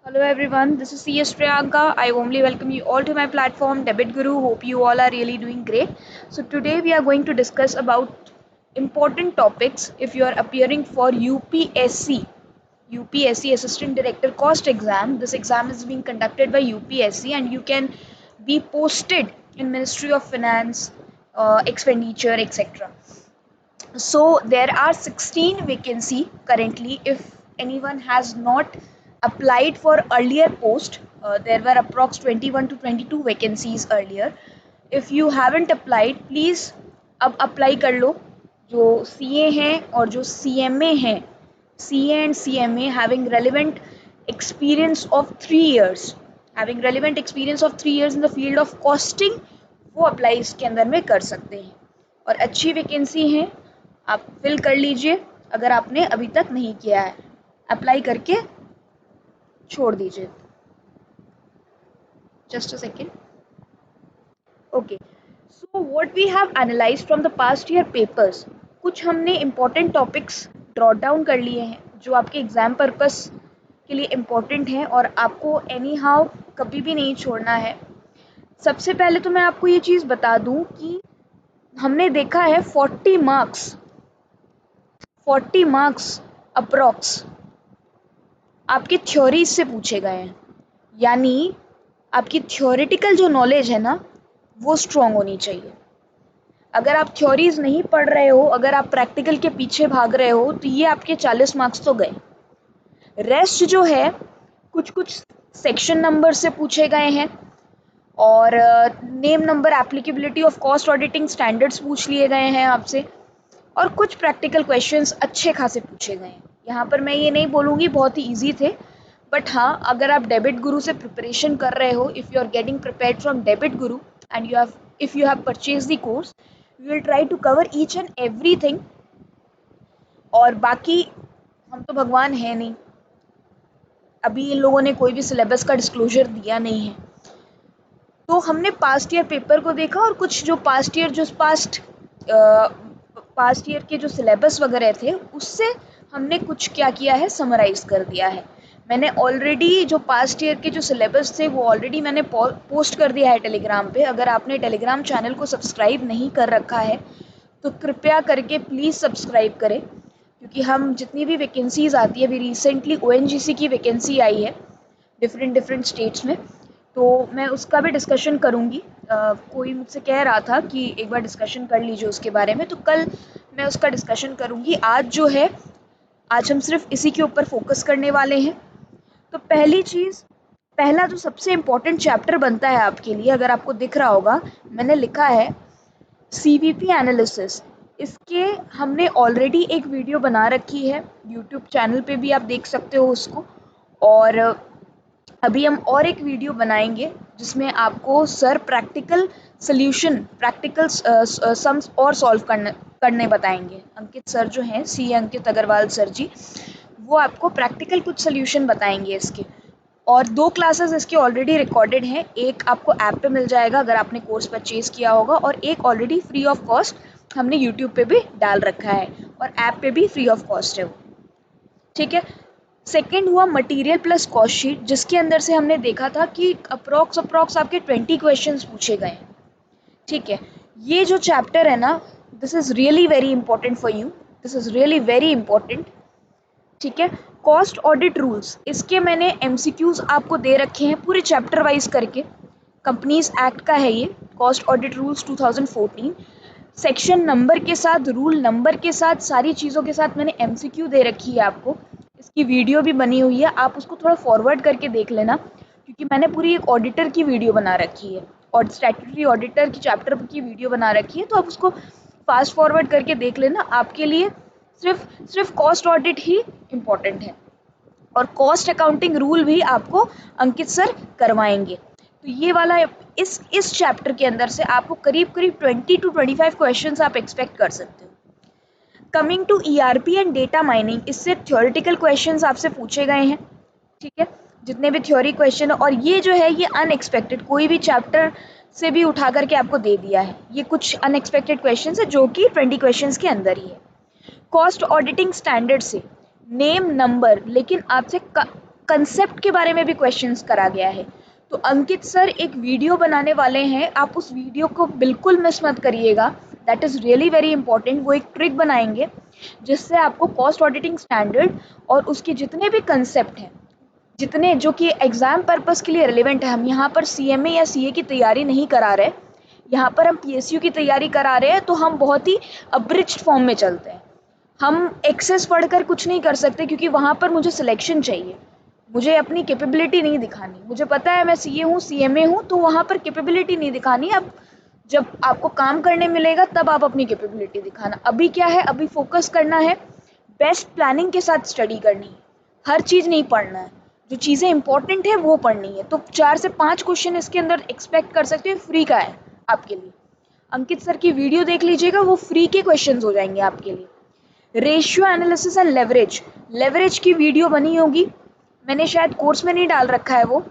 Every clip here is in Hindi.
Hello everyone, this is CS Priyanka. I warmly welcome you all to my platform Debit Guru. Hope you all are really doing great. So today we are going to discuss about important topics if you are appearing for UPSC Assistant Director Cost exam. This exam is being conducted by UPSC and you can be posted in Ministry of Finance, expenditure, etc. So there are 16 vacancy currently. If anyone has not applied for earlier post, there were approx 21 to 22 vacancies earlier. If you haven't applied, please अब अप्लाई कर लो. जो CA हैं और जो CMA हैं, CA and CMA having relevant experience of 3 years in the field of costing, वो अप्लाई इसके अंदर में कर सकते हैं और अच्छी वैकेंसी है. आप फिल कर लीजिए अगर आपने अभी तक नहीं किया है. अप्लाई करके छोड़ दीजिए. Just a second. Okay, so what we have analysed from the past year papers. कुछ हमने इम्पोर्टेंट टॉपिक्स ड्रॉट डाउन कर लिए हैं जो आपके एग्जाम पर्पस के लिए इम्पोर्टेंट हैं और आपको एनी हाउ कभी भी नहीं छोड़ना है. सबसे पहले तो मैं आपको ये चीज़ बता दूं कि हमने देखा है 40 मार्क्स अप्रॉक्स आपके थ्योरीज से पूछे गए हैं. यानी आपकी थ्योरेटिकल जो नॉलेज है ना, वो स्ट्रॉन्ग होनी चाहिए. अगर आप थ्योरीज नहीं पढ़ रहे हो, अगर आप प्रैक्टिकल के पीछे भाग रहे हो, तो ये आपके 40 मार्क्स तो गए. रेस्ट जो है कुछ कुछ सेक्शन नंबर से पूछे गए हैं और name number applicability of cost auditing standards पूछ लिए गए हैं आपसे और कुछ प्रैक्टिकल क्वेश्चंस अच्छे खासे पूछे गए हैं. यहाँ पर मैं ये नहीं बोलूँगी बहुत ही ईजी थे, बट हाँ, अगर आप डेबिट गुरु से प्रिपरेशन कर रहे हो, if you are getting prepared from debit guru and if you have purchase the course, you will try to cover each and everything. और बाकी हम तो भगवान है नहीं, अभी इन लोगों ने कोई भी सिलेबस का डिस्क्लोजर दिया नहीं है. तो हमने पास्ट ईयर पेपर को देखा और कुछ जो पास्ट ईयर के जो सिलेबस वगैरह थे उससे हमने कुछ क्या किया है, समराइज कर दिया है. मैंने ऑलरेडी जो पास्ट ईयर के जो सिलेबस थे वो ऑलरेडी मैंने पोस्ट कर दिया है टेलीग्राम पे. अगर आपने टेलीग्राम चैनल को सब्सक्राइब नहीं कर रखा है तो कृपया करके प्लीज़ सब्सक्राइब करें, क्योंकि हम जितनी भी वैकेंसीज़ आती है, अभी रिसेंटली ONGC की वैकेंसी आई है डिफरेंट स्टेट्स में, तो मैं उसका भी डिस्कशन करूँगी. कोई मुझसे कह रहा था कि एक बार डिस्कशन कर लीजिए उसके बारे में, तो कल मैं उसका डिस्कशन करूँगी. आज हम सिर्फ इसी के ऊपर फोकस करने वाले हैं. तो पहला जो सबसे इम्पोर्टेंट चैप्टर बनता है आपके लिए, अगर आपको दिख रहा होगा, मैंने लिखा है CVP एनालिसिस. इसके हमने ऑलरेडी एक वीडियो बना रखी है, यूट्यूब चैनल पे भी आप देख सकते हो उसको. और अभी हम और एक वीडियो बनाएंगे जिसमें आपको सर प्रैक्टिकल सम्स और सॉल्व करने बताएंगे. अंकित सर जो हैं, CA अंकित अग्रवाल सर जी, वो आपको प्रैक्टिकल कुछ सोल्यूशन बताएंगे इसके. और 2 क्लासेस इसके ऑलरेडी रिकॉर्डेड हैं. एक आपको ऐप पे मिल जाएगा अगर आपने कोर्स परचेज किया होगा, और एक ऑलरेडी फ्री ऑफ कॉस्ट हमने यूट्यूब पे भी डाल रखा है और ऐप पे भी फ्री ऑफ कॉस्ट है वो. ठीक है. सेकेंड हुआ मटेरियल प्लस कॉस्ट शीट, जिसके अंदर से हमने देखा था कि अप्रॉक्स आपके 20 क्वेश्चंस पूछे गए. ठीक है. ये जो चैप्टर है ना, this is really very important for you, this is really very important. ठीक है. कॉस्ट ऑडिट रूल्स, इसके मैंने MCQs आपको दे रखे हैं पूरे चैप्टर वाइज करके. कंपनीज एक्ट का है ये, cost audit rules 2014. Section number के साथ, रूल नंबर के साथ, सारी चीज़ों के साथ मैंने MCQ दे रखी है आपको. इसकी वीडियो भी बनी हुई है, आप उसको थोड़ा फॉरवर्ड करके देख लेना, क्योंकि मैंने पूरी एक ऑडिटर की वीडियो बना रखी है और स्टैट्यूटरी ऑडिटर की चैप्टर की वीडियो बना रखी है, तो आप उसको फास्ट फॉरवर्ड करके देख लेना. आपके लिए सिर्फ कॉस्ट ऑडिट ही इम्पॉर्टेंट है और कॉस्ट अकाउंटिंग रूल भी आपको अंकित सर करवाएंगे. तो ये वाला इस चैप्टर के अंदर से आपको करीब 20 to 25 क्वेश्चंस आप एक्सपेक्ट कर सकते हो. Coming to ERP and data mining, इससे थ्योरेटिकल क्वेश्चंस आपसे पूछे गए हैं. ठीक है. जितने भी थ्योरी क्वेश्चन, और ये जो है ये अनएक्सपेक्टेड, कोई भी चैप्टर से भी उठा करके आपको दे दिया है. ये कुछ अनएक्सपेक्टेड क्वेश्चंस है जो कि 20 क्वेश्चंस के अंदर ही है. कॉस्ट ऑडिटिंग स्टैंडर्ड से नेम नंबर, लेकिन आपसे कंसेप्ट के बारे में भी क्वेश्चंस करा गया है। तो अंकित सर एक वीडियो बनाने वाले हैं, आप उस वीडियो को बिल्कुल मिस मत करिएगा, that is really very important. वो एक ट्रिक बनाएंगे जिससे आपको कॉस्ट ऑडिटिंग स्टैंडर्ड और उसके जितने भी कंसेप्ट हैं, जितने जो कि एग्ज़ाम पर्पस के लिए रिलेवेंट है, हम यहाँ पर CMA या CA की तैयारी नहीं करा रहे, यहाँ पर हम PSU की तैयारी करा रहे हैं, तो हम बहुत ही अब्रिज्ड फॉर्म में चलते हैं। हम एक्सेस पढ़कर कुछ नहीं कर सकते क्योंकि वहाँ पर मुझे सिलेक्शन चाहिए, मुझे अपनी कैपेबिलिटी नहीं दिखानी। मुझे पता है मैं CA हूँ, CMA हूँ, तो वहाँ पर कैपेबिलिटी नहीं दिखानी। अब जब आपको काम करने मिलेगा तब आप अपनी कैपेबिलिटी दिखाना। अभी क्या है, अभी फोकस करना है, बेस्ट प्लानिंग के साथ स्टडी करनी है, हर चीज़ नहीं पढ़ना है, जो चीज़ें इंपॉर्टेंट है वो पढ़नी है। तो 4 से 5 क्वेश्चन इसके अंदर एक्सपेक्ट कर सकते हैं, फ्री का है आपके लिए। अंकित सर की वीडियो देख लीजिएगा, वो फ्री के क्वेश्चंस हो जाएंगे आपके लिए। Ratio analysis and leverage, leverage की वीडियो बनी होगी, मैंने शायद कोर्स में नहीं डाल रखा है, वो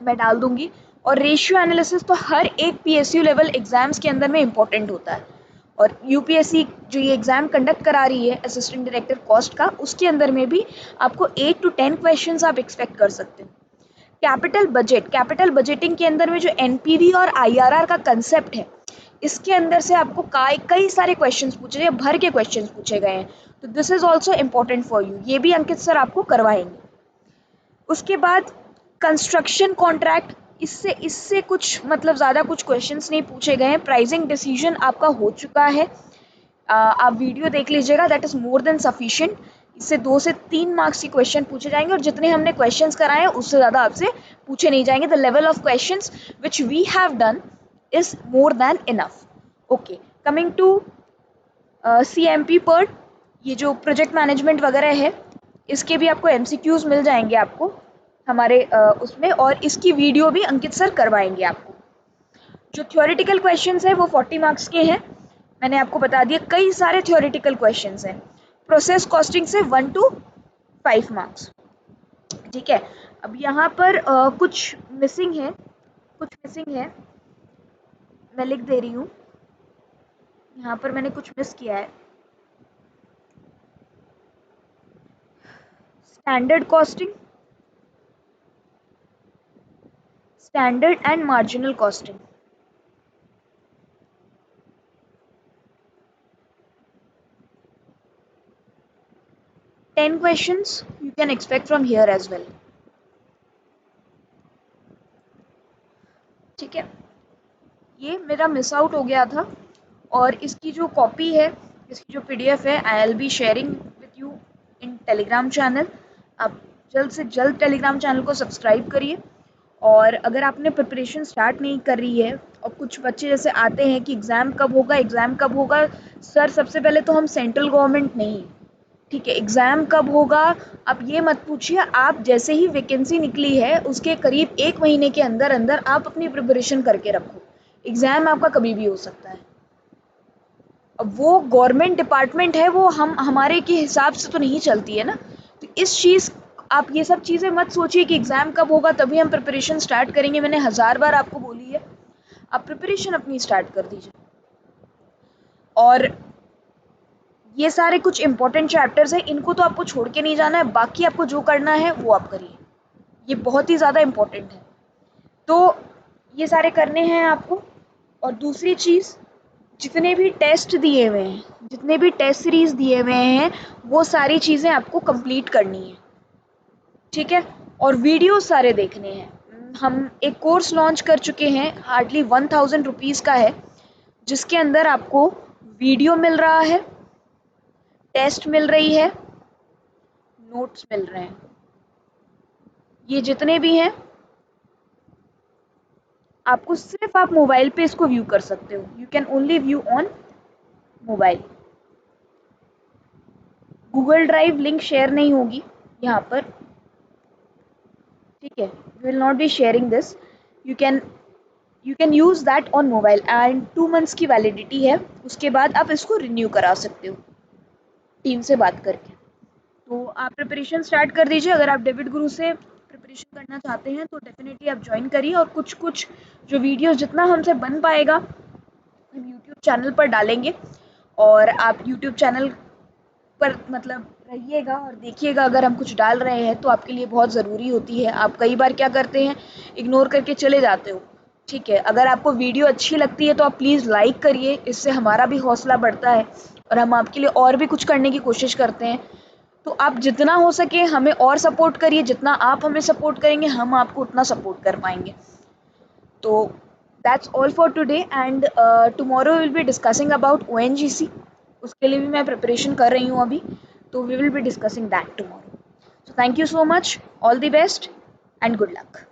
मैं डाल दूंगी। और रेशियो एनालिसिस तो हर एक PSU लेवल एग्जाम्स के अंदर में इम्पोर्टेंट होता है, और UPSC जो ये एग्ज़ाम कंडक्ट करा रही है असिस्टेंट डायरेक्टर कॉस्ट का, उसके अंदर में भी आपको 8 to 10 क्वेश्चंस आप एक्सपेक्ट कर सकते हैं। कैपिटल बजट, कैपिटल बजटिंग के अंदर में जो NPV और IRR का कंसेप्ट है, इसके अंदर से आपको कई सारे क्वेश्चंस पूछे गए, भर के क्वेश्चंस पूछे गए हैं। तो this is also important for you, ये भी अंकित सर आपको करवाएंगे। उसके बाद कंस्ट्रक्शन कॉन्ट्रैक्ट, इससे इससे कुछ मतलब ज़्यादा कुछ क्वेश्चंस नहीं पूछे गए हैं। प्राइसिंग डिसीजन आपका हो चुका है, आप वीडियो देख लीजिएगा, that is more than sufficient. इससे 2 से 3 मार्क्स के क्वेश्चन पूछे जाएंगे, और जितने हमने क्वेश्चंस कराए हैं उससे ज़्यादा आपसे पूछे नहीं जाएंगे। The level of questions which we have done is more than enough. Okay, coming to CMP part, ये जो प्रोजेक्ट मैनेजमेंट वगैरह है, इसके भी आपको MCQs मिल जाएंगे आपको हमारे उसमें, और इसकी वीडियो भी अंकित सर करवाएंगे आपको। जो थ्योरेटिकल क्वेश्चंस है वो 40 मार्क्स के हैं, मैंने आपको बता दिया, कई सारे थ्योरेटिकल क्वेश्चंस हैं। प्रोसेस कॉस्टिंग से 1 to 5 मार्क्स, ठीक है। अब यहाँ पर कुछ मिसिंग है, मैं लिख दे रही हूँ, यहाँ पर मैंने कुछ मिस किया है। Standard costing, standard and marginal costing, ten questions you can expect from here as well, ठीक है। ये मेरा मिस आउट हो गया था, और इसकी जो कॉपी है, इसकी जो PDF है, I will be sharing with you in Telegram channel. आप जल्द से जल्द टेलीग्राम चैनल को सब्सक्राइब करिए। और अगर आपने प्रिपरेशन स्टार्ट नहीं कर रही है, और कुछ बच्चे जैसे आते हैं कि एग्ज़ाम कब होगा सर, सबसे पहले तो हम सेंट्रल गवर्नमेंट नहीं, ठीक है, एग्ज़ाम कब होगा आप ये मत पूछिए। आप जैसे ही वैकेंसी निकली है उसके करीब 1 महीने के अंदर अंदर आप अपनी प्रिपरेशन करके रखो, एग्ज़ाम आपका कभी भी हो सकता है। अब वो गवर्नमेंट डिपार्टमेंट है, वो हमारे के हिसाब से तो नहीं चलती है ना। तो इस चीज़, आप ये सब चीज़ें मत सोचिए कि एग्ज़ाम कब होगा तभी हम प्रिपरेशन स्टार्ट करेंगे, मैंने 1000 बार आपको बोली है, आप प्रिपरेशन अपनी स्टार्ट कर दीजिए। और ये सारे कुछ इंपॉर्टेंट चैप्टर्स हैं, इनको तो आपको छोड़ के नहीं जाना है, बाकी आपको जो करना है वो आप करिए, ये बहुत ही ज़्यादा इम्पोर्टेंट है। तो ये सारे करने हैं आपको। और दूसरी चीज़, जितने भी टेस्ट दिए हुए हैं, जितने भी टेस्ट सीरीज़ दिए हुए हैं, वो सारी चीज़ें आपको कंप्लीट करनी है, ठीक है। और वीडियो सारे देखने हैं। हम एक कोर्स लॉन्च कर चुके हैं, हार्डली 1000 रुपीज़ का है, जिसके अंदर आपको वीडियो मिल रहा है, टेस्ट मिल रही है, नोट्स मिल रहे हैं, ये जितने भी हैं आपको सिर्फ आप मोबाइल पे इसको व्यू कर सकते हो, you can only view on mobile. Google drive link share नहीं होगी यहाँ पर, ठीक है, we will not be sharing this, you can use that on mobile, and 2 months की वैलिडिटी है, उसके बाद आप इसको रिन्यू करा सकते हो टीम से बात करके। तो आप प्रिपरेशन स्टार्ट कर दीजिए, अगर आप डेविड गुरु से प्रिपरेशन करना चाहते हैं तो डेफिनेटली आप ज्वाइन करिए। और कुछ जो वीडियोस जितना हमसे बन पाएगा हम यूट्यूब चैनल पर डालेंगे, और आप यूट्यूब चैनल पर मतलब रहिएगा और देखिएगा, अगर हम कुछ डाल रहे हैं तो आपके लिए बहुत ज़रूरी होती है। आप कई बार क्या करते हैं, इग्नोर करके चले जाते हो। ठीक है, अगर आपको वीडियो अच्छी लगती है तो आप प्लीज़ लाइक करिए, इससे हमारा भी हौसला बढ़ता है और हम आपके लिए और भी कुछ करने की कोशिश करते हैं। तो आप जितना हो सके हमें और सपोर्ट करिए, जितना आप हमें सपोर्ट करेंगे हम आपको उतना सपोर्ट कर पाएंगे। तो that's all for today and tomorrow will be discussing about ONGC। उसके लिए भी मैं प्रिपरेशन कर रही हूँ अभी, तो we will be discussing that tomorrow. So thank you so much, all the best and good luck.